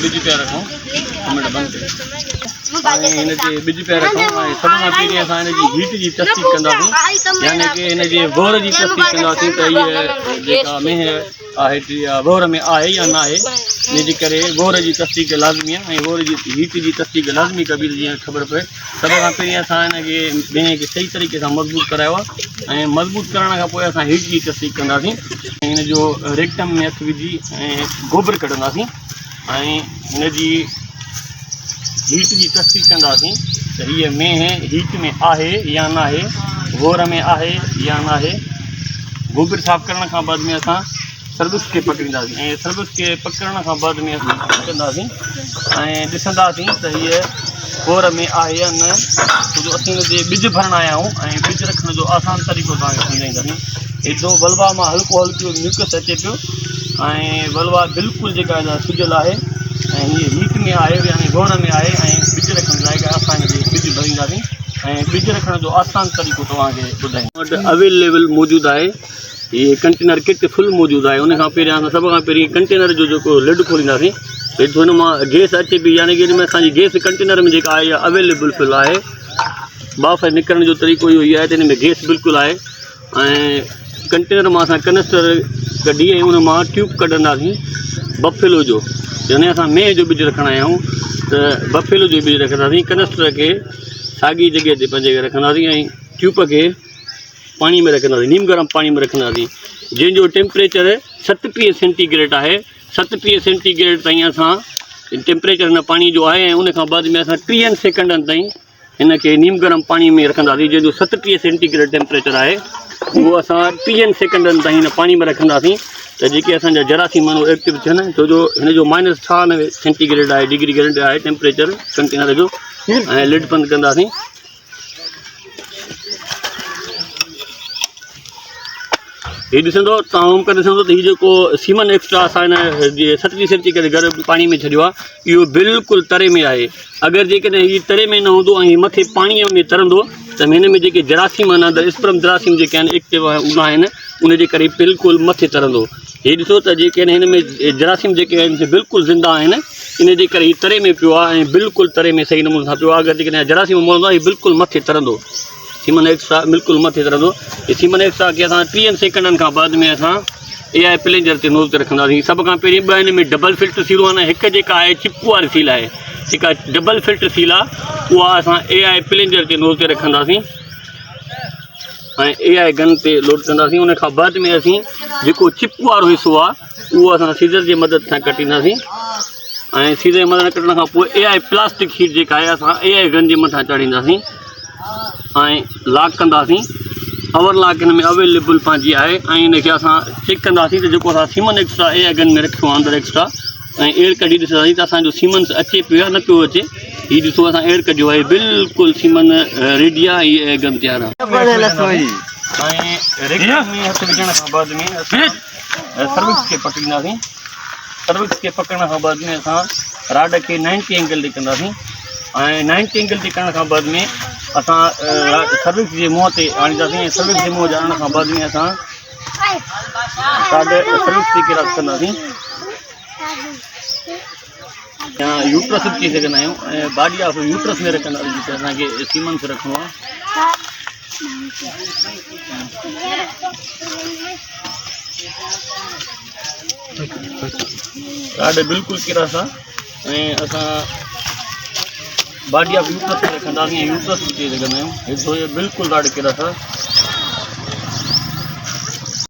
बिज पिया रखूं मिनट बंद इनके बिज पिया रखूं सब खां पहिरीं असां हिनजी हीट जी तस्दीक कंदासीं यानी कि हिनजे बोर जी तस्दीक कंदासीं त हीअ जेका मेंह आहे बोर में आहे या न आहे इनजे करे बोर जी तस्दीक लाज़मी आहे ऐं बोर जी हीट जी तस्दीक लाज़मी कबी जीअं ख़बर पए सभ खां पहिरीं असां हिनखे मेंह खे सही तरीक़े सां मज़बूत करायो आहे ऐं मज़बूत करण खां पोइ असां हीट जी तस्दीक कंदासीं ऐं हिनजो रेक्टम में हथु विझी ऐं गोबर कढंदासीं ऐं हिनजी हीट जी तस्दीक कंदासीं त हीअ मेंह हीट में आहे या न आहे बोर में आहे या न आहे गोबर साफ़ करण खां बाद में असां सर्विस के पकड़ींदासीं ऐं सर्विस के पकड़ण खां बाद में असां कंदासीं ऐं ॾिसंदासीं त हीअ बोर में आहे या न छो जो असीं हिनते ॿिज भरणा आया आहियूं ऐं ॿिज रखण जो आसान तरीक़ो तव्हांखे सम्झाईंदासीं एतिरो वलवा मां हल्को हल्को म्यूकस अचे पियो ऐं वलवा बिल्कुलु जेका सुजल आहे ऐं हीअ हीट में आहे यानी बोर में आहे ऐं ॿिज रखण लाइ असां हिनते ॿिज भरींदासीं ऐं ॿिज रखण जो आसान तरीक़ो तव्हांखे ॿुधायूं वटि अवेलेबल मौजूदु आहे ये कंटेनर किट फुल मौजूद है उन सब खां पहिरीं कंटेनर जो जो लिड खोलींदासीं हेठि हुन मां गैस अचे पई यानी कि हिन में गैस कंटेनर में जेका आहे अवेलेबल फुल आहे बाफ़ निकिरण जो तरीक़ो इहो ई आहे त हिन में गैस बिल्कुलु आहे ऐं कंटेनर मां असां कनस्टर कढी ऐं उन मां ट्यूब कढंदासीं बफेलो जो यानी असां मेंह जो ॿिज रखणा आहियूं त बफेलो जो ॿिज रखंदासीं कनस्टर खे साॻी जॻह ते पंहिंजे रखंदासीं ऐं ट्यूब खे पानी में रखंदासीं नीम गरम पानी में रखंदासीं जंहिंजो टेम्परेचर 37 सेंटीग्रेड आहे 37 सेंटीग्रेड ताईं असां टेम्परेचर हिन पानी जो आहे ऐं उन खां बाद में असां 30 सेकंडनि ताईं हिनखे नीम गरम पानी में रखंदासीं जंहिंजो 37 सेंटीग्रेड टेम्परेचर आहे उहो असां 30 सेकंडनि ताईं हिन पानी में रखंदासीं त जेके असांजा जरासीम एक्टिव थियनि छो जो हिनजो -96 सेंटीग्रेड आहे डिग्री ग्रेड आहे टेम्परेचर कंटेनर जो ऐं लिड बंदि कंदासीं ये ॾिसंदो तव्हां होम करे ॾिसंदो त हीउ जेको सीमन एक्स्ट्रा असां हिन 37 सेंटीग्रेड गरम पानी में छॾियो आहे इहो बिल्कुलु तरे में आहे अगरि जेकॾहिं हीउ तरे में न हूंदो ऐं मथे पाणीअ में तरंदो त हिन में जेके जरासीम आहिनि स्पर्म जरासीम जेके आहिनि एक्टिव आहिनि उनजे करे बिल्कुलु मथे तरंदो हीउ ॾिसो त जेके आहिनि हिन में जरासीम जेके आहिनि बिल्कुलु ज़िंदा आहिनि इनजे करे हीउ तरे में पियो आहे ऐं बिल्कुलु तरे में सही नमूने सां पियो आहे अगरि जेकॾहिं जरासीम मरंदो आहे हीउ बिल्कुलु मथे तरंदो सीमन एक्स्ट्रा बिल्कुलु मथे तरंदो ये सीमन एक्स्ट्रा खे असां 30 सेकंडनि खां बाद में असां AI प्लेंजर ते नोज़ ते रखंदासीं सभ खां पहिरीं ॿ हिन में डबल फिल्टर सील आहिनि हिकु जेका आहे चिपकू वारी सील आहे जेका डबल फिल्टर सील आहे उहा असां AI प्लेंजर ते नोज़ ते रखंदासीं ऐं AI गन ते लोड कंदासीं उन खां बाद में असीं जेको चिपकू वारो हिसो आहे उहो असां सीज़र जी मदद सां कटींदासीं ऐं सीज़र जी मदद कटण खां पोइ AI प्लास्टिक शीट जेका आहे असां AI गन जे मथां चाढ़ींदासीं ऐं लॉक कंदासीं अवर लॉक हिन में अवेलेबल पंहिंजी आहे ऐं हिनखे असां चेक कंदासीं त जेको असां सीमन एक्स्ट्रा AI गन में रखियो आहे अंदरि एक्स्ट्रा ऐं एयर कढी ॾिसंदासीं त असांजो सीमन अचे पियो आहे न पियो अचे हीउ ॾिसो असां एयर कढियो आहे बिल्कुलु सीमन रेडी आहे हीअ AI गन तयारु आहे ऐं रेक्टम में हथु विझण खां बाद में असां सर्विक्स खे पकड़ींदासीं सर्विक्स खे पकड़ण खां बाद में असां राड खे 90 एंगल ते कंदासीं ऐं 90 एंगल ते करण खां बाद में असां सर्विस जे मुंहं ते आणींदासीं ऐं सर्विस जे मुंहं ते आणण खां बाद में असां सर्विस ते किराक कंदासीं या यूट्रस थी सघंदा आहियूं ऐं बॉडी ऑफ यूट्रस में रखंदासीं जिते असांखे सीमन खे रखिणो आहे राड बिल्कुलु किरा सां ऐं असां बॉडी ऑफ यूट्रस में रखंदासीं यूट्रस थी सघंदा आहियूं ॾिसो इहो बिल्कुलु राड किरा सां